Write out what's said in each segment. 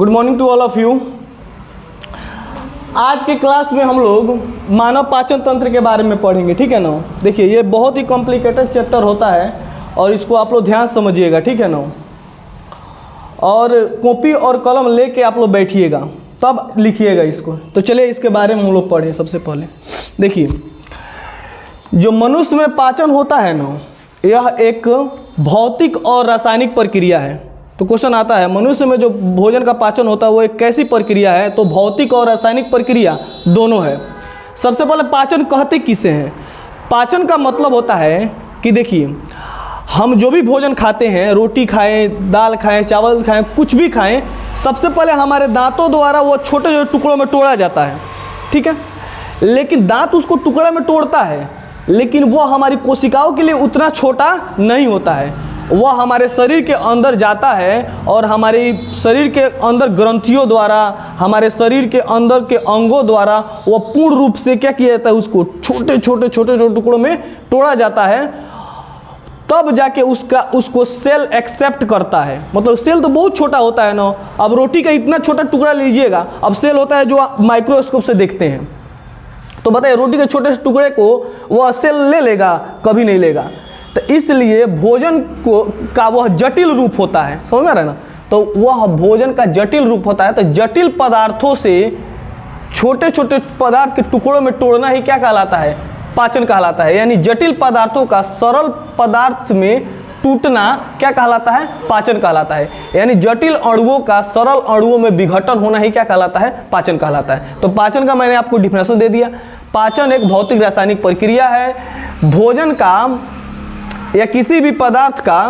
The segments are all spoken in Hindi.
Good morning to all of you. आज के क्लास में हम लोग मानव पाचन तंत्र के बारे में पढ़ेंगे, ठीक है ना। देखिए ये बहुत ही कॉम्प्लिकेटेड चैप्टर होता है और इसको आप लोग ध्यान से समझिएगा, ठीक है ना। और कॉपी और कलम लेके आप लोग बैठिएगा तब लिखिएगा इसको। तो चलिए इसके बारे में हम लोग पढ़ें। सबसे पहले देखिए जो मनुष्य में पाचन होता है ना, यह एक भौतिक और रासायनिक प्रक्रिया है। तो क्वेश्चन आता है मनुष्य में जो भोजन का पाचन होता है वो एक कैसी प्रक्रिया है, तो भौतिक और रासायनिक प्रक्रिया दोनों है। सबसे पहले पाचन कहते किसे हैं? पाचन का मतलब होता है कि देखिए हम जो भी भोजन खाते हैं, रोटी खाएं, दाल खाएं, चावल खाएं, कुछ भी खाएं, सबसे पहले हमारे दांतों द्वारा वो छोटे छोटे टुकड़ों में तोड़ा जाता है, ठीक है। लेकिन दांत उसको टुकड़े में तोड़ता है, लेकिन वो हमारी कोशिकाओं के लिए उतना छोटा नहीं होता है। वह हमारे शरीर के अंदर जाता है और हमारे शरीर के अंदर ग्रंथियों द्वारा, हमारे शरीर के अंदर के अंगों द्वारा वह पूर्ण रूप से क्या किया जाता है, उसको छोटे छोटे टुकड़ों में तोड़ा जाता है। तब जाके उसको सेल एक्सेप्ट करता है। मतलब सेल तो बहुत छोटा होता है ना। अब रोटी का इतना छोटा टुकड़ा लीजिएगा, अब सेल होता है जो आप माइक्रोस्कोप से देखते हैं। तो बताइए रोटी के छोटे से टुकड़े को वह सेल ले लेगा? कभी नहीं लेगा। तो इसलिए भोजन का वह जटिल रूप होता है, समझ में आ रहा है ना। तो वह भोजन का जटिल रूप होता है। तो जटिल पदार्थों से छोटे छोटे पदार्थ के टुकड़ों में तोड़ना ही क्या कहलाता है? पाचन कहलाता है। यानी जटिल पदार्थों का सरल पदार्थ में टूटना क्या कहलाता है? पाचन कहलाता है। यानी जटिल अणुओं का सरल अणुओं में विघटन होना ही क्या कहलाता है? पाचन कहलाता है। तो पाचन का मैंने आपको डिफिनेशन दे दिया। पाचन एक भौतिक रासायनिक प्रक्रिया है। भोजन का या किसी भी पदार्थ का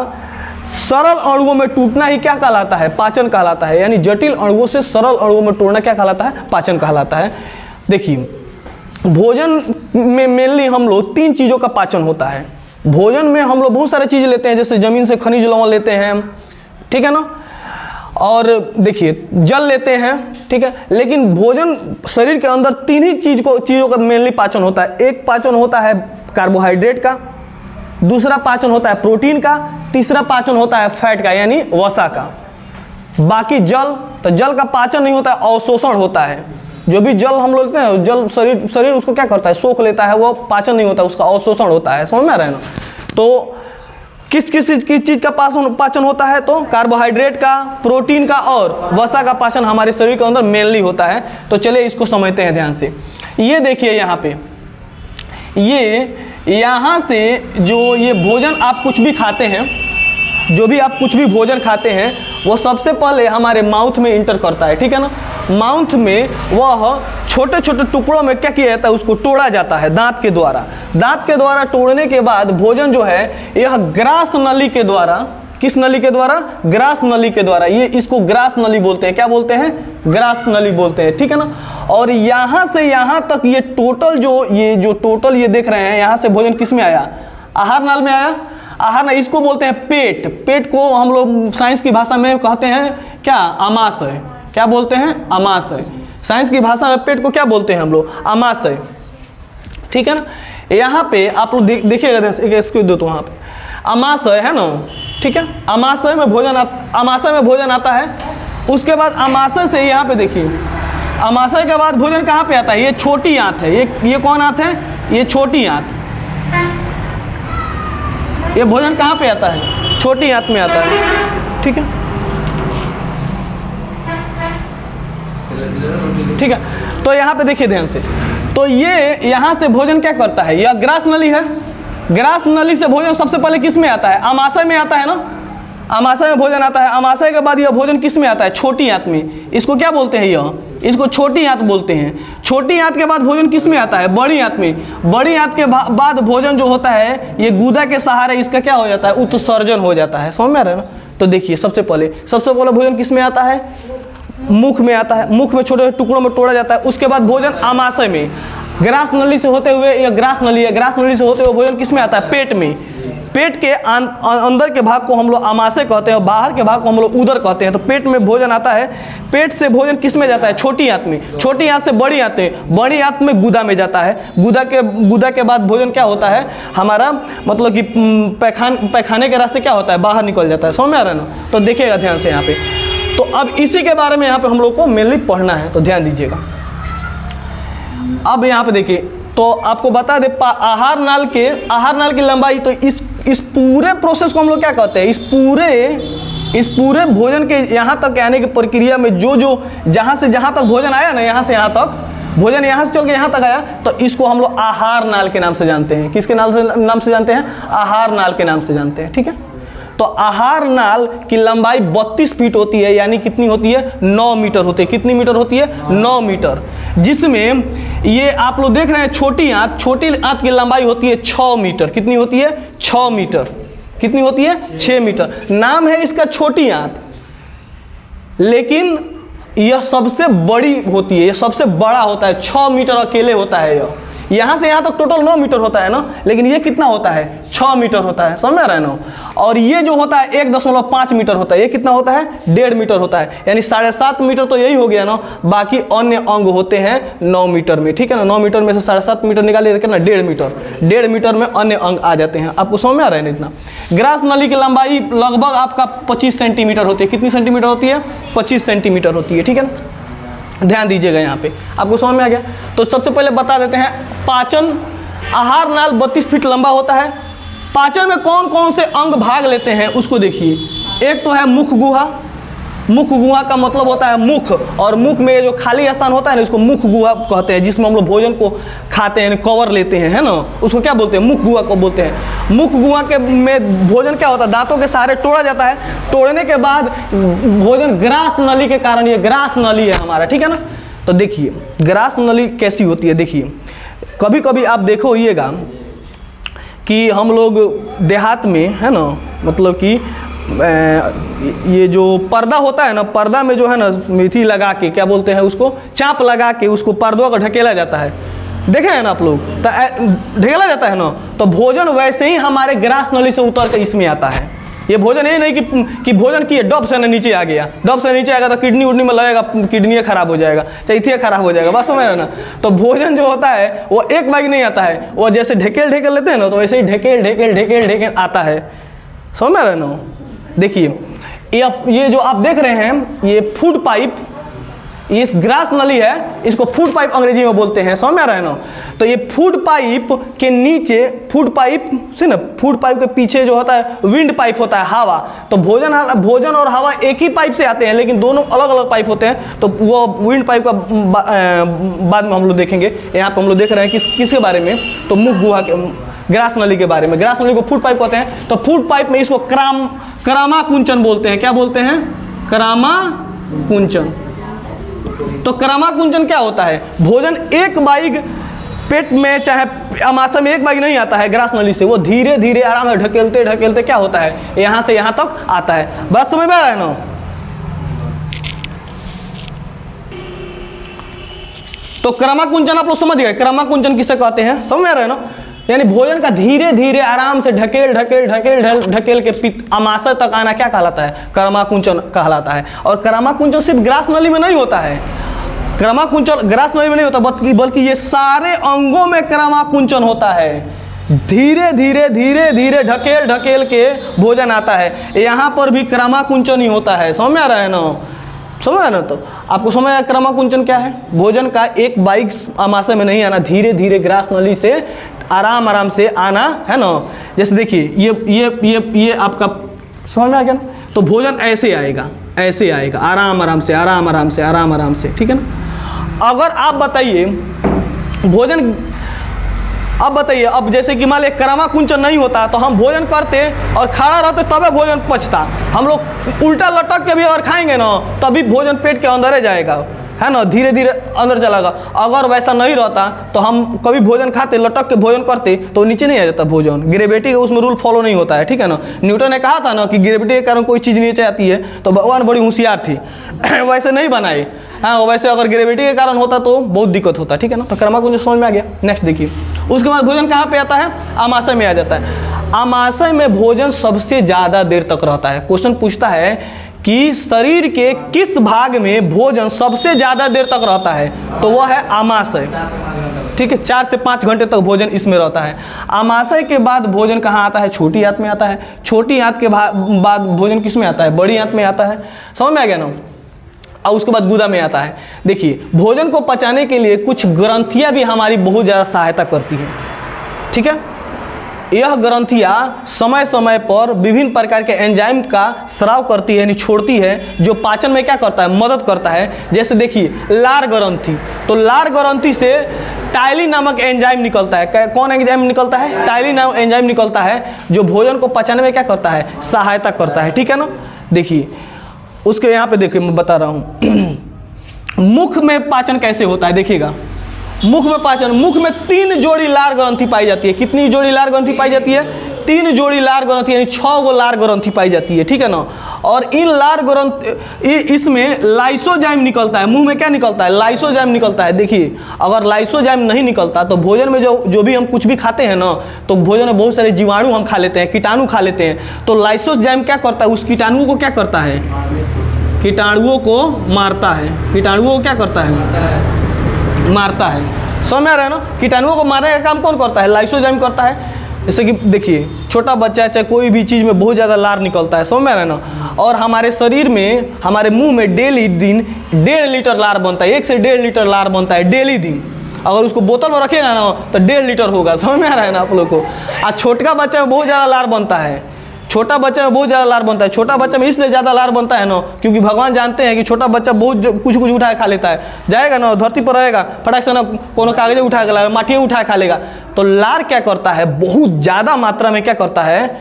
सरल अणुओं में टूटना ही क्या कहलाता है? पाचन कहलाता है। यानी जटिल अणुओं से सरल अणुओं में तोड़ना क्या कहलाता है? पाचन कहलाता है। देखिए भोजन में मेनली हम लोग 3 चीज़ों का पाचन होता है। भोजन में हम लोग बहुत सारे चीज़ लेते हैं, जैसे ज़मीन से खनिज लवण लेते हैं, ठीक है ना। और देखिए जल लेते हैं, ठीक है। लेकिन भोजन शरीर के अंदर 3 ही चीज़ों का मेनली पाचन होता है। एक पाचन होता है कार्बोहाइड्रेट का, दूसरा पाचन होता है प्रोटीन का, तीसरा पाचन होता है फैट का यानी वसा का। बाकी जल, तो जल का पाचन नहीं होता है, अवशोषण होता है। जो भी जल हम लोग लेते हैं, जल शरीर उसको क्या करता है? सोख लेता है। वो पाचन नहीं होता, उसका अवशोषण होता है। समझ में आ रहा है ना। तो किस चीज़ का पाचन होता है? तो कार्बोहाइड्रेट का, प्रोटीन का और वसा का पाचन हमारे शरीर के अंदर मेनली होता है। तो चलिए इसको समझते हैं ध्यान से। ये देखिए यहाँ पे, यहाँ से जो ये भोजन आप कुछ भी खाते हैं, जो भी आप कुछ भी भोजन खाते हैं, वो सबसे पहले हमारे माउथ में इंटर करता है, ठीक है ना। माउथ में वह छोटे छोटे टुकड़ों में क्या किया जाता है? उसको तोड़ा जाता है दांत के द्वारा। दांत के द्वारा तोड़ने के बाद भोजन जो है यह ग्रास नली के द्वारा, किस नली के द्वारा? ग्रास नली के द्वारा। ये इसको ग्रास नली बोलते हैं। क्या बोलते हैं? ग्रास नली बोलते हैं, ठीक है ना। और यहाँ से यहाँ तक ये टोटल ये देख रहे हैं, यहाँ से भोजन किस में आया? आहार नाल में आया। आहार नाल इसको बोलते हैं पेट। पेट को हम लोग साइंस की भाषा में कहते हैं क्या? आमाशय। क्या बोलते हैं? आमाशय। साइंस की भाषा में पेट को क्या बोलते हैं हम लोग? आमाशय, ठीक है ना। यहाँ पे आप लोग देखिएगा, इसको दो तो वहाँ पे आमाशय है ना, ठीक है। आमाशय में भोजन आता है। उसके बाद आमाशय से यहाँ पे देखिए, आमाशय के बाद भोजन कहाँ पे आता है? ये छोटी आंत है। ये कौन आंत है? ये छोटी आंत। ये भोजन कहाँ पे आता है? छोटी आंत में आता है, ठीक है, ठीक है। तो यहाँ पे देखिए ध्यान से, तो ये यहाँ से भोजन क्या करता है? यह ग्रास नली है। ग्रास नली से भोजन सबसे पहले किस में आता है? आमाशय में आता है ना। आमाशय में भोजन आता है। आमाशय के बाद यह भोजन किस में आता है? छोटी आंत में। इसको क्या बोलते हैं? इसको छोटी आंत बोलते हैं। छोटी आंत के बाद भोजन किस में आता है? बड़ी आंत में। बड़ी आंत के बाद भोजन जो होता है ये गुदा के सहारे इसका क्या हो जाता है? उत्सर्जन हो जाता है। समझ में आ रहा है ना। तो देखिए सबसे पहले भोजन किस में आता है? मुख में आता है। मुख में छोटे टुकड़ों में तोड़ा जाता है। उसके बाद भोजन आमाशय में, ग्रास नली से होते हुए, यह ग्रास नली है, ग्रास नली से होते हुए भोजन किस में आता है? पेट में। पेट के अंदर के भाग को हम लोग आमाशय कहते हैं और बाहर के भाग को हम लोग उदर कहते हैं। तो पेट में भोजन आता है। पेट से भोजन किस में जाता है? छोटी आंत में। छोटी आंत से बड़ी आंत में। बड़ी आंत में गुदा में जाता है। गुदा के बाद भोजन क्या होता है हमारा? मतलब कि पैखाने के रास्ते क्या होता है? बाहर निकल जाता है। समझ में आ रहा है ना। तो देखिएगा ध्यान से यहाँ पे, तो अब इसी के बारे में यहाँ पे हम लोग को मेनली पढ़ना है, तो ध्यान दीजिएगा। अब यहाँ पे देखिए, तो आपको बता दे आहार नाल की लंबाई, तो इस पूरे प्रोसेस को हम लोग क्या कहते हैं, इस पूरे भोजन के यहाँ तक आने की प्रक्रिया में जो जहाँ से जहाँ तक भोजन आया ना, यहाँ से यहाँ तक भोजन यहाँ से चल के यहाँ तक आया, तो इसको हम लोग आहार नाल के नाम से जानते हैं। किसके नाम से जानते हैं? आहार नाल के नाम से जानते हैं, ठीक है। तो आहार नाल की लंबाई 32 फीट होती है, यानी कितनी होती है? 9 मीटर होती है। कितनी मीटर होती है? 9 मीटर। जिसमें ये आप लोग देख रहे हैं छोटी आंत की लंबाई होती है 6 मीटर। कितनी होती है? 6 मीटर। कितनी होती है? 6 मीटर। नाम है इसका छोटी आंत, लेकिन यह सबसे बड़ी होती है, यह सबसे बड़ा होता है। 6 मीटर अकेले होता है यह। यहाँ से यहाँ तक टोटल 9 मीटर होता है ना, लेकिन ये कितना होता है? 6 मीटर होता है, समझ रहे हैं ना। और ये जो होता है 1.5 मीटर होता है, ये कितना होता है? 1.5 मीटर होता है, यानी 7.5 मीटर तो यही हो गया ना। बाकी अन्य अंग होते हैं 9 मीटर में, ठीक है ना। 9 मीटर में से 7.5 मीटर निकालिए, कितना? 1.5 मीटर। 1.5 मीटर में अन्य अंग आ जाते हैं। आपको समझ में आ रहा है ना इतना। ग्रास नली की लंबाई लगभग आपका 25 सेंटीमीटर होती है। कितनी सेंटीमीटर होती है? 25 सेंटीमीटर होती है, ठीक है ना। ध्यान दीजिएगा यहाँ पे, आपको समझ में आ गया। तो सबसे पहले बता देते हैं पाचन। आहार नाल 32 फीट लंबा होता है। पाचन में कौन कौन से अंग भाग लेते हैं उसको देखिए। एक तो है मुख गुहा। मुख गुहा का मतलब होता है मुख, और मुख में जो खाली स्थान होता है ना, इसको मुख गुहा कहते हैं, जिसमें हम लोग भोजन को खाते हैं, कवर लेते हैं, है ना। उसको क्या बोलते हैं? मुख गुहा को बोलते हैं। मुख गुहा के में भोजन क्या होता है? दांतों के सहारे तोड़ा जाता है। तोड़ने के बाद भोजन ग्रास नली के कारण, ये ग्रास नली है हमारा, ठीक है ना। तो देखिए ग्रास नली कैसी होती है। देखिए कभी कभी आप देखोइएगा कि हम लोग देहात में, है ना, मतलब कि ये जो पर्दा होता है ना, पर्दा में जो है ना मेथी लगा के, क्या बोलते हैं उसको, चाप लगा के उसको पर्दों को ढकेला जाता है। देखे हैं ना आप लोग, तो ढकेला जाता है ना। तो भोजन वैसे ही हमारे ग्रास नली से उतर के इसमें आता है। ये भोजन ये नहीं कि भोजन किए डब से ना नीचे आ गया, डब से नीचे आएगा तो किडनी उडनी में लगेगा, किडनी खराब हो जाएगा, चैथिया खराब हो जाएगा, बस समझ रहे ना। तो भोजन जो होता है वो एक बार नहीं आता है, वो जैसे ढकेल लेते हैं ना, तो वैसे ही ढकेल आता है, समझ रहे ना। देखिए ये जो आप देख रहे हैं, ये फूड पाइप, ये ग्रास नली है, इसको फूड पाइप अंग्रेजी में बोलते हैं, समझ में आ रहा है ना। तो ये फूड पाइप के नीचे, फूड पाइप से ना, फूड पाइप के पीछे जो होता है विंड पाइप होता है, हवा। तो भोजन और हवा एक ही पाइप से आते हैं, लेकिन दोनों अलग अलग पाइप होते हैं। तो वो विंड पाइप का बाद में हम लोग देखेंगे। यहाँ पर हम लोग देख रहे हैं किसके बारे में, तो मुख गुहा के, ग्रास नली के बारे में। ग्रास नली को फूड पाइप कहते हैं। तो फूड पाइप में इसको क्रामा कुंचन बोलते हैं। क्या बोलते हैं? क्रामा कुंचन। तो क्रामा कुंचन क्या होता है? भोजन एक बाइग पेट में, चाहे अमाशय में एक बाइग नहीं आता है ग्रास नली से, वो धीरे धीरे आराम से ढकेलते क्या होता है, यहाँ से यहाँ तक आता है। बात समझ में आ रहा है ना। तो क्रामा कुंचन आप लोग समझ गए, क्रामा कुंचन किसे कहते हैं, समझ में आ रहा है ना। यानी भोजन का धीरे धीरे आराम से ढकेल के अमाशय तक आना क्या कहलाता है? क्रामा कुंचन कहलाता है। और क्रामा कुंचन सिर्फ ग्रास नली में नहीं होता है, क्रामा कुंचन ग्रास नली में नहीं होता, बल्कि ये सारे अंगों में क्रामा कुंचन होता है। धीरे धीरे ढकेल के भोजन आता है। यहाँ पर भी क्रामा कुंचन ही होता है, समझ में आ रहा है ना। समझ ना। तो आपको समझ आया क्रामा कुंचन क्या है? भोजन का एक बाइक अमाशय में नहीं आना, धीरे धीरे ग्रास नली से आराम से आना, है ना। जैसे देखिए ये आपका समझ में आ गया ना। तो भोजन ऐसे आएगा आराम से, ठीक है ना। अगर आप बताइए भोजन, अब बताइए, अब जैसे कि मान लिया क्रामा कुंचन नहीं होता तो हम भोजन करते और खड़ा रहते तबे भोजन पचता। हम लोग उल्टा लटक के भी अगर खाएंगे ना तभी भोजन पेट के अंदर ही जाएगा, है ना, धीरे धीरे अंदर चलागा। अगर वैसा नहीं रहता तो हम कभी भोजन खाते, लटक के भोजन करते तो नीचे नहीं आ जाता भोजन। ग्रेविटी का उसमें रूल फॉलो नहीं होता है, ठीक है ना। न्यूटन ने कहा था ना कि ग्रेविटी के कारण कोई चीज़ नीचे आती है, तो भगवान बड़ी होशियार थी वैसे नहीं बनाए। हाँ, वैसे अगर ग्रेविटी के कारण होता तो बहुत दिक्कत होता, ठीक है ना। तो क्रामा कुंचन समझ में आ गया। नेक्स्ट देखिए, उसके बाद भोजन कहाँ पे आता है? अमाशय में आ जाता है। अमाशय में भोजन सबसे ज़्यादा देर तक रहता है। क्वेश्चन पूछता है कि शरीर के किस भाग में भोजन सबसे ज़्यादा देर तक रहता है, तो वह है आमाशय। ठीक है, 4 से 5 घंटे तक भोजन इसमें रहता है। आमाशय के बाद भोजन कहाँ आता है? छोटी आंत में आता है। छोटी आंत के बाद भोजन किस में आता है? बड़ी आंत में आता है। समझ में आ गया ना? और उसके बाद गुदा में आता है। देखिए, भोजन को पचाने के लिए कुछ ग्रंथियाँ भी हमारी बहुत ज़्यादा सहायता करती हैं। ठीक है, यह ग्रंथियाँ समय समय पर विभिन्न प्रकार के एंजाइम का स्राव करती है, यानी छोड़ती है, जो पाचन में क्या करता है? मदद करता है। जैसे देखिए, लार ग्रंथि, तो लार ग्रंथि से टाइलिन नामक एंजाइम निकलता है। कौन एंजाइम निकलता है? टाइलिन नामक एंजाइम निकलता है, जो भोजन को पचाने में क्या करता है? सहायता करता है। ठीक है ना? देखिए, उसके यहाँ पे देखिए, मैं बता रहा हूँ मुख में पाचन कैसे होता है। देखिएगा, मुख में पाचन, मुख में 3 जोड़ी लार ग्रंथि पाई जाती है। कितनी जोड़ी लार ग्रंथि पाई जाती है? 3 जोड़ी लार ग्रंथि, यानी 6 गो लार ग्रंथि पाई जाती है। ठीक है ना? और इन लार ग्रंथि, इसमें लाइसोजाइम निकलता है। मुंह में क्या निकलता है? लाइसोजाइम निकलता है। देखिए, अगर लाइसोजाइम नहीं निकलता तो भोजन में जो भी हम कुछ भी खाते हैं ना, तो भोजन में बहुत सारे जीवाणु हम खा लेते हैं, कीटाणु खा लेते हैं। तो लाइसोजाइम क्या करता है? उस कीटाणुओं को क्या करता है? कीटाणुओं को मारता है। कीटाणुओं को क्या करता है? मारता है। समझ में आ रहा है ना? कीटाणुओं को मारने का काम कौन करता है? लाइसोजाइम करता है। जैसे कि देखिए, छोटा बच्चा चाहे कोई भी चीज़ में बहुत ज़्यादा लार निकलता है। समझ में आ रहा है ना? और हमारे शरीर में, हमारे मुंह में डेली दिन 1.5 लीटर लार बनता है। 1 से 1.5 लीटर लार बनता है डेली दिन। अगर उसको बोतल में रखेगा ना तो 1.5 लीटर होगा। समझ में आ रहा है ना आप लोग को? और छोटा बच्चा में बहुत ज़्यादा लार बनता है। छोटा बच्चा में बहुत ज़्यादा लार बनता है। छोटा बच्चा में इसलिए ज़्यादा लार बनता है ना, क्योंकि भगवान जानते हैं कि छोटा बच्चा बहुत कुछ उठा खा लेता है। जाएगा ना, धरती पर रहेगा, फटाक से ना कोनो कागज़ उठा के, माटिए उठा खा लेगा। तो लार क्या करता है? बहुत ज़्यादा मात्रा में क्या करता है?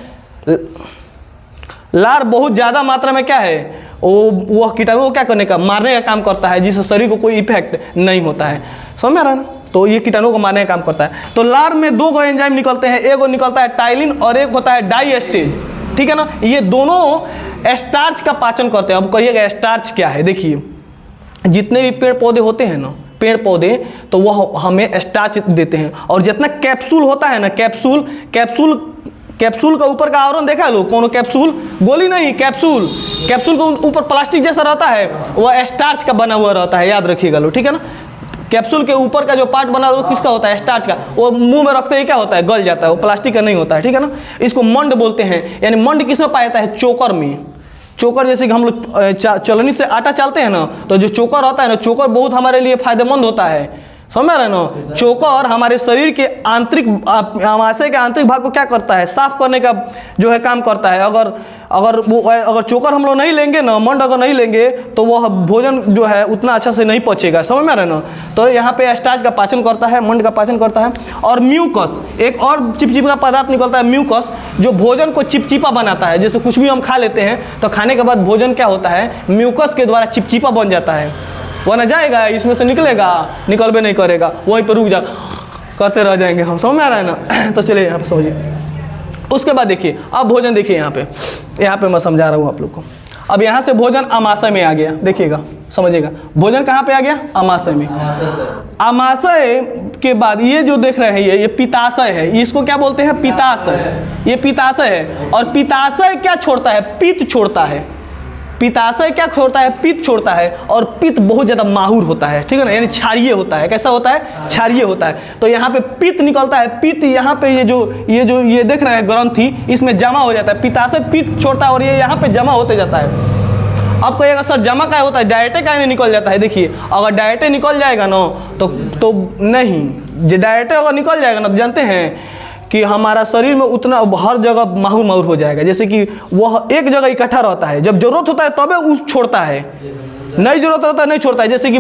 लार बहुत ज़्यादा मात्रा में क्या है? वो कीटाणु को क्या करने का? मारने का काम करता है, जिससे शरीर को कोई इफेक्ट नहीं होता है। समझ में आ रहा है ना? तो ये कीटाणु को मारने का काम करता है। तो लार में 2 गो एंजाइम निकलते हैं। एक निकलता है टाइलिन और एक होता है डाइएस्टेज। ठीक है ना? ये दोनों स्टार्च का पाचन करते हैं। अब कहिएगा स्टार्च क्या है? देखिए, जितने भी पेड़ पौधे होते हैं ना, पेड़ पौधे, तो वह हमें स्टार्च देते हैं। और जितना कैप्सूल होता है ना, कैप्सूल का ऊपर का आवरण देखा है लोग? कौन? कैप्सूल, गोली नहीं, कैप्सूल के ऊपर प्लास्टिक जैसा रहता है, वह स्टार्च का बना हुआ रहता है। याद रखिएगा लोग। ठीक है ना? कैप्सूल के ऊपर का जो पार्ट बना वो किसका होता है? स्टार्च का। वो मुंह में रखते ही क्या होता है? गल जाता है। वो प्लास्टिक का नहीं होता है। ठीक है ना? इसको मंड बोलते हैं। यानी मंड किस में पाया जाता है? चोकर में। चोकर, जैसे कि हम लोग चलनी से आटा चालते हैं ना, तो जो चोकर होता है ना, चोकर बहुत हमारे लिए फायदेमंद होता है। समझ रहे ना? चोकर हमारे शरीर के आंतरिक, आमाशय के आंतरिक भाग को क्या करता है? साफ करने का जो है काम करता है। अगर चोकर हम लोग नहीं लेंगे ना, मंड अगर नहीं लेंगे, तो वह भोजन जो है उतना अच्छा से नहीं पचेगा। समझ में आ रहा है ना? तो यहाँ पे स्टार्च का पाचन करता है, मंड का पाचन करता है। और म्यूकस, एक और चिपचिपा पदार्थ निकलता है, म्यूकस, जो भोजन को चिपचिपा बनाता है। जैसे कुछ भी हम खा लेते हैं तो खाने के बाद भोजन क्या होता है? म्यूकस के द्वारा चिपचिपा बन जाता है। वह ना जाएगा, इसमें से निकलेगा, निकलबे नहीं करेगा, वहीं पर रुक जा करते रह जाएंगे हम। समझ में आ रहा है ना? तो चलिए यहाँ पर समझिए। उसके बाद देखिए, अब भोजन देखिए, यहाँ पे मैं समझा रहा हूँ आप लोग को। अब यहाँ से भोजन आमाशय में आ गया। देखिएगा, समझिएगा, भोजन कहाँ पे आ गया? आमाशय में। आमाशय के बाद ये जो देख रहे हैं, ये पित्ताशय है। इसको क्या बोलते हैं? पित्ताशय। ये पित्ताशय है। और पित्ताशय क्या छोड़ता है? पित्त छोड़ता है। पित्ताशय क्या छोड़ता है? पित्त छोड़ता है। और पित्त बहुत ज़्यादा माहुर होता है। ठीक है ना? यानी क्षारीय होता है। कैसा होता है? क्षारीय होता है। तो यहाँ पे पित्त निकलता है। पित्त यहाँ पे ये देख रहे हैं ग्रंथि, इसमें जमा हो जाता है। पित्ताशय पित्त छोड़ता है और ये यहाँ पे जमा होते जाता है। अब कहिएगा सर जमा क्या होता है? डायरेक्टे क्या निकल जाता है? देखिए, अगर डायरेक्टे निकल जाएगा ना तो नहीं, जो डायरेक्टे अगर निकल जाएगा ना, तो जानते हैं कि हमारा शरीर में उतना हर जगह माहुर हो जाएगा। जैसे कि वह एक जगह इकट्ठा रहता है, जब जरूरत होता है तबे उस छोड़ता है, नहीं जरूरत रहता है नहीं छोड़ता है। जैसे कि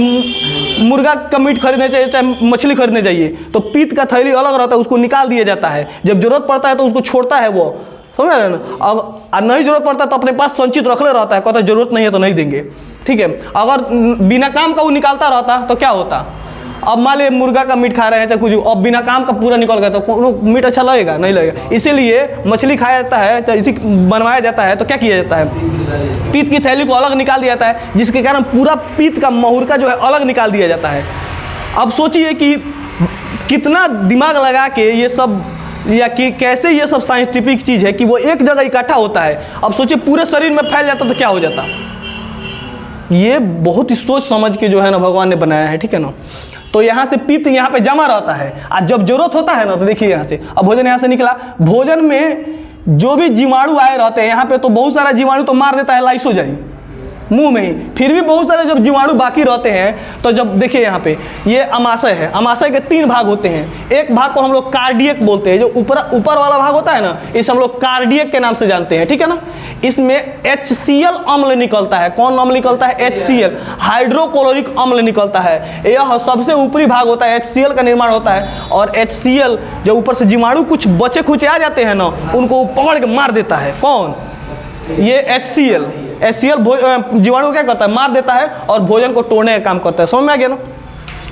मुर्गा का मीट खरीदने चाहिए, चाहे मछली खरीदने जाइए, तो पित्त का थैली अलग रहता है, उसको निकाल दिया जाता है। जब जरूरत पड़ता है तो उसको छोड़ता है वो। समझ रहे ना? अगर नहीं जरूरत पड़ता तो अपने पास संचित रखले रहता है, कहता है जरूरत नहीं है तो नहीं देंगे। ठीक है? अगर बिना काम का वो निकालता रहता तो क्या होता? अब मान लीजिए मुर्गा का मीट खा रहे हैं चाहे कुछ, अब बिना काम का पूरा निकल गया तो मीट अच्छा लगेगा? नहीं लगेगा। इसीलिए मछली खाया जाता है, चाहे इसी बनवाया जाता है, तो क्या किया जाता है? पित्त की थैली को अलग निकाल दिया जाता है, जिसके कारण पूरा पित्त का माहुर का जो है अलग निकाल दिया जाता है। अब सोचिए कि कितना दिमाग लगा के ये सब या कि कैसे ये सब साइंटिफिक चीज़ है कि वो एक जगह इकट्ठा होता है। अब सोचिए पूरे शरीर में फैल जाता तो क्या हो जाता। ये बहुत ही सोच समझ के जो है ना भगवान ने बनाया है, ठीक है ना। तो यहाँ से पित्त यहाँ पे जमा रहता है, और जब जरूरत होता है ना तो देखिए यहाँ से, अब भोजन यहाँ से निकला, भोजन में जो भी जीवाणु आए रहते हैं यहाँ पे, तो बहुत सारा जीवाणु तो मार देता है लाइसोजाइम मुंह में ही, फिर भी बहुत सारे जब जीवाणु बाकी रहते हैं तो जब देखिए यहाँ पे ये अमाशय है, अमाशय के 3 भाग होते हैं। एक भाग को हम लोग कार्डियक बोलते हैं, जो ऊपर वाला भाग होता है ना, इसे हम लोग कार्डियक के नाम से जानते हैं, ठीक है ना। इसमें HCl अम्ल निकलता है। कौन अम्ल निकलता है? HCl, हाइड्रोक्लोरिक अम्ल निकलता है। यह सबसे ऊपरी भाग होता है, HCl का निर्माण होता है। और HCl जब ऊपर से जीवाणु कुछ बचे खुचे आ जाते हैं ना, उनको पकड़ के मार देता है। कौन? ये HCl जीवाणु को क्या करता है? मार देता है और भोजन को तोड़ने का काम करता है। समझ में आ गया ना।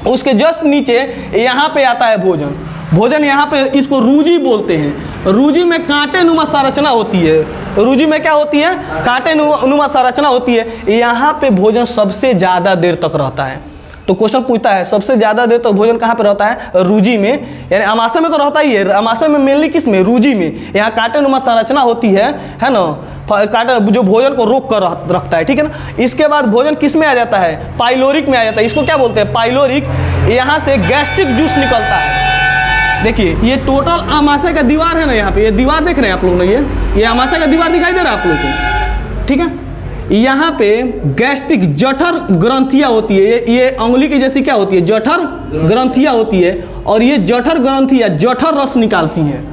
उसके जस्ट नीचे यहाँ पे आता है भोजन। भोजन यहाँ पे, इसको रूजी बोलते हैं। रूजी में कांटे नुमा संरचना होती है। रूजी में क्या होती है? कांटे नुमा संरचना होती है। यहाँ पे भोजन सबसे ज़्यादा देर तक रहता है। तो क्वेश्चन पूछता है सबसे ज़्यादा देर तक भोजन कहाँ पे रहता है? रूजी में, यानी अमाशय में तो रहता ही है। अमाशय में मेनली किस में? रूजी में। यहाँ कांटे नुमा संरचना होती है ना, कांटा जो भोजन को रोक कर रखता है, ठीक है ना। इसके बाद भोजन किस में आ जाता है? पाइलोरिक में आ जाता है। इसको क्या बोलते हैं? पाइलोरिक। यहाँ से गैस्ट्रिक जूस निकलता है। देखिए ये टोटल अमाशय का दीवार है ना, यहाँ पे ये दीवार देख रहे हैं आप लोग ने, ये अमाशय का दीवार दिखाई दे रहा है आप लोग को, ठीक है। यहाँ पे गैस्ट्रिक जठर ग्रंथियाँ होती है। ये अंगुली की जैसी क्या होती है? जठर ग्रंथियाँ होती है। और ये जठर ग्रंथियाँ जठर रस निकालती हैं,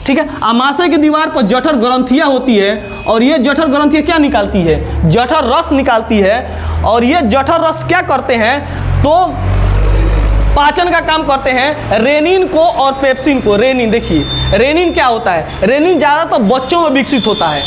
ठीक है। अमाशय की दीवार पर जठर ग्रंथियाँ होती है और ये जठर ग्रंथियाँ क्या निकालती है? जठर रस निकालती है। और ये जठर रस क्या करते हैं? तो पाचन का काम करते हैं रेनिन को और पेप्सिन को। रेनिन, देखिए रेनिन क्या होता है? रेनिन ज़्यादातर बच्चों में विकसित होता है।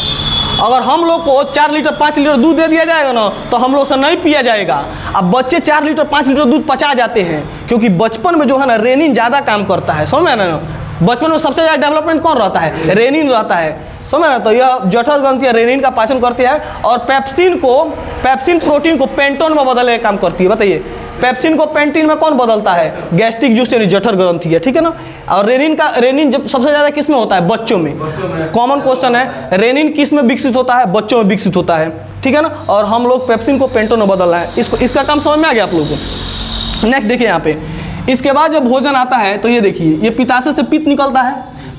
अगर हम लोग को 4 लीटर 5 लीटर दूध दे दिया जाएगा ना, तो हम लोग से नहीं पिया जाएगा। अब बच्चे 4 लीटर 5 लीटर दूध पचा जाते हैं, क्योंकि बचपन में जो है ना रेनिन ज़्यादा काम करता है। समझ में ना, बचपन में सबसे ज़्यादा डेवलपमेंट कौन रहता है? रेनिन रहता है। समझ ना। तो यह जठर ग्रंथियाँ रेनिन का पाचन करती है। और पेप्सिन प्रोटीन को पेंटोन में बदलने का काम करती है। बताइए पेप्सिन को पेंटिन में कौन बदलता है? गैस्ट्रिक जूस यानी जठर ग्रंथि है, ठीक है ना। और रेनिन जब सबसे ज़्यादा किस में होता है? बच्चों में। कॉमन क्वेश्चन है, रेनिन किस में विकसित होता है? बच्चों में विकसित होता है, ठीक है ना। और हम लोग पेप्सिन को पेंटोन में बदल रहे हैं। इसका काम समझ में आ गया आप लोगों को। नेक्स्ट देखिए यहाँ पे, इसके बाद जब भोजन आता है तो ये देखिए ये पित्ताशय से पित्त निकलता है।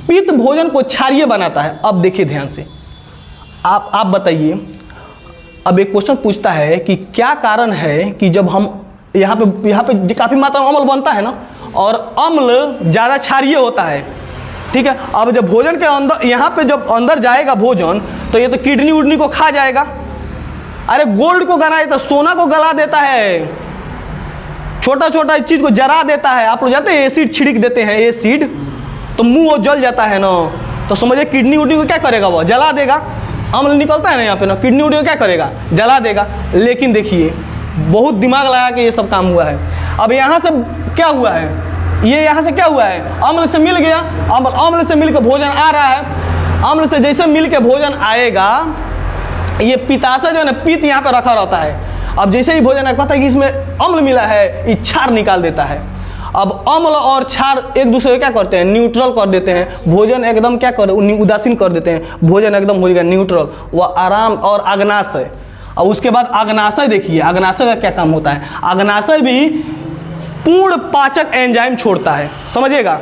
पित्त भोजन को क्षारीय बनाता है। अब देखिए ध्यान से, आप बताइए। अब एक क्वेश्चन पूछता है कि क्या कारण है कि जब हम यहाँ पे काफ़ी मात्रा में अम्ल बनता है ना, और अम्ल ज़्यादा क्षारीय होता है, ठीक है। अब जब भोजन के अंदर, यहाँ पे जब अंदर जाएगा भोजन, तो ये तो किडनी उडनी को खा जाएगा। अरे गोल्ड को गला देता, सोना को गला देता है, छोटा छोटा चीज़ को जरा देता है। आप लोग जाते हैं एसिड छिड़क देते हैं, एसिड, तो मुंह वो जल जाता है ना। तो समझिए किडनी उडनी को क्या करेगा? वो जला देगा। अम्ल निकलता है ना यहाँ पे ना, किडनी उडनी को क्या करेगा? जला देगा। लेकिन देखिए बहुत दिमाग लगा के ये सब काम हुआ है। अब यहाँ से क्या हुआ है? ये यहाँ से क्या हुआ है? अम्ल से मिल गया। अम्ल से मिल के भोजन आ रहा है। अम्ल से जैसे मिल के भोजन आएगा, ये पित्ताशय जो है ना, पित्त यहाँ पे रखा रहता है। अब जैसे ही भोजन कहता है कि इसमें अम्ल मिला है, ये क्षार निकाल देता है। अब अम्ल और क्षार एक दूसरे को क्या करते हैं? न्यूट्रल कर देते हैं। भोजन एकदम क्या कर, उदासीन कर देते हैं। भोजन एकदम हो जाएगा न्यूट्रल, वह आराम। और अग्नाशय, और उसके बाद अग्नाशय देखिए, अग्नाशय का क्या काम होता है? अग्नाशय भी पूर्ण पाचक एंजाइम छोड़ता है। समझिएगा,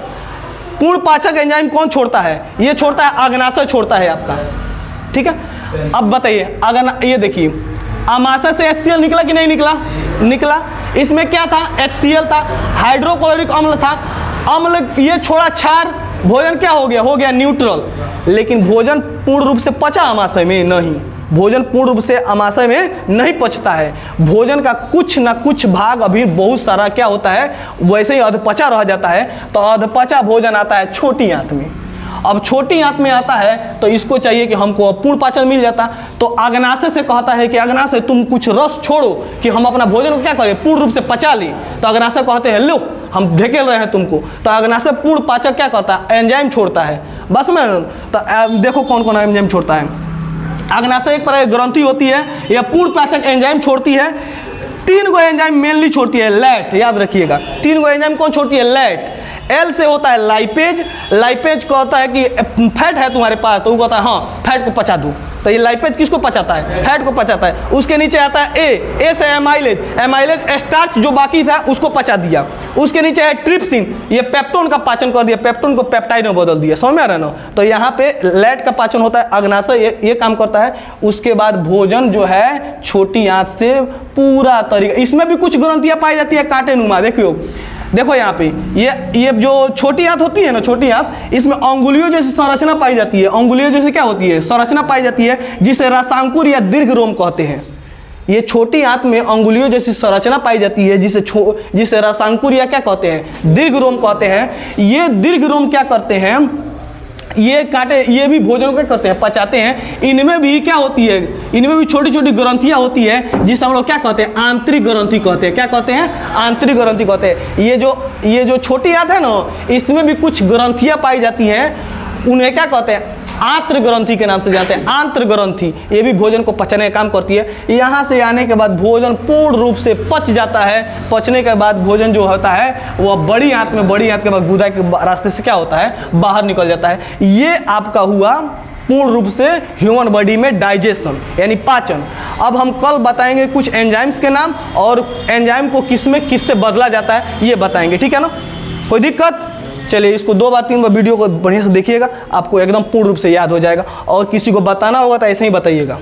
पूर्ण पाचक एंजाइम कौन छोड़ता है? ये छोड़ता है, अग्नाशय छोड़ता है आपका, ठीक है। अब बताइए, ये देखिए अमाशय से HCl निकला कि नहीं निकला? निकला। इसमें क्या था? HCl था, हाइड्रोक्लोरिक अम्ल था। अम्ल ये छोड़ा क्षार, भोजन क्या हो गया? हो गया न्यूट्रल। लेकिन भोजन पूर्ण रूप से पचा अमाशय में नहीं। भोजन पूर्ण रूप से अमाशय में नहीं पचता है। भोजन का कुछ ना कुछ भाग अभी बहुत सारा क्या होता है, वैसे ही अधपचा रह जाता है। तो अधपचा भोजन आता है छोटी आंत में। अब छोटी आंत में आता है तो इसको चाहिए कि हमको पूर्ण पाचन मिल जाता। तो अग्नाशय से कहता है कि अग्नाशय तुम कुछ रस छोड़ो कि हम अपना भोजन को क्या करें? पूर्ण रूप से पचा लें। तो अग्नाशय कहते हैं लो हम ढकेल रहे हैं तुमको। तो अग्नाशय पूर्ण पाचक क्या करता है? एंजाइम छोड़ता है। बस में तो देखो कौन कौन एंजाइम छोड़ता है। अग्नाशय एक प्रकार की ग्रंथि होती है, यह पूर्ण पाचक एंजाइम छोड़ती है। 3 गो एंजाइम मेनली छोड़ती है। लैट, याद रखिएगा 3 गो एंजाइम कौन छोड़ती है? लैट, एल से होता है लाइपेज। लाइपेज को होता है कि फैट है तुम्हारे पास, तो वो कहता है हाँ फैट को पचा दूँ, तो ये लाइपेज किसको पचाता है? फैट को पचाता है। उसके नीचे आता है ए से एमाइलेज। एमाइलेज स्टार्च जो बाकी था उसको पचा दिया। उसके नीचे है ट्रिप्सिन, ये पेप्टोन का पाचन कर दिया, पेप्टोन को पेप्टाइड में बदल दिया। समझ में आ रहा है ना? तो यहाँ पे लैट का पाचन होता है, अग्नाशय ये काम करता है। उसके बाद भोजन जो है छोटी आंत से पूरा तरीका, इसमें भी कुछ ग्रंथियाँ पाई जाती है कांटे नुमा। देखो यहाँ पे ये जो छोटी आंत होती है ना, छोटी आंत, इसमें अंगुलियों जैसी संरचना पाई जाती है। अंगुलियों जैसे क्या होती है? संरचना पाई जाती है, जिसे रसांकुर या दीर्घ रोम कहते हैं। ये छोटी आंत में अंगुलियों जैसी संरचना पाई जाती है, जिसे रसांकुर या क्या कहते हैं? दीर्घ रोम कहते हैं। ये दीर्घ रोम क्या करते हैं? ये कांटे, ये भी भोजन को क्या करते हैं? पचाते हैं। इनमें भी क्या होती है? इनमें भी छोटी छोटी ग्रंथियां होती है, जिसे हम लोग क्या कहते हैं? आंतरिक ग्रंथि कहते हैं। क्या कहते हैं? आंतरिक ग्रंथि कहते हैं। ये जो छोटी आंत है ना, इसमें भी कुछ ग्रंथियां पाई जाती हैं, उन्हें क्या कहते हैं? आंत्र ग्रंथि के नाम से जानते हैं। आंत्र ग्रंथि ये भी भोजन को पचाने का काम करती है। यहाँ से आने के बाद भोजन पूर्ण रूप से पच जाता है। पचने के बाद भोजन जो होता है वह बड़ी आंत में, बड़ी आंत के बाद गुदा के रास्ते से क्या होता है? बाहर निकल जाता है। ये आपका हुआ पूर्ण रूप से ह्यूमन बॉडी में डाइजेशन यानी पाचन। अब हम कल बताएंगे कुछ एंजाइम्स के नाम, और एंजाइम को किससे बदला जाता है ये बताएंगे, ठीक है ना? कोई दिक्कत? चलिए, इसको 2 बार 3 बार वीडियो को बढ़िया से देखिएगा, आपको एकदम पूर्ण रूप से याद हो जाएगा। और किसी को बताना होगा तो ऐसे ही बताइएगा।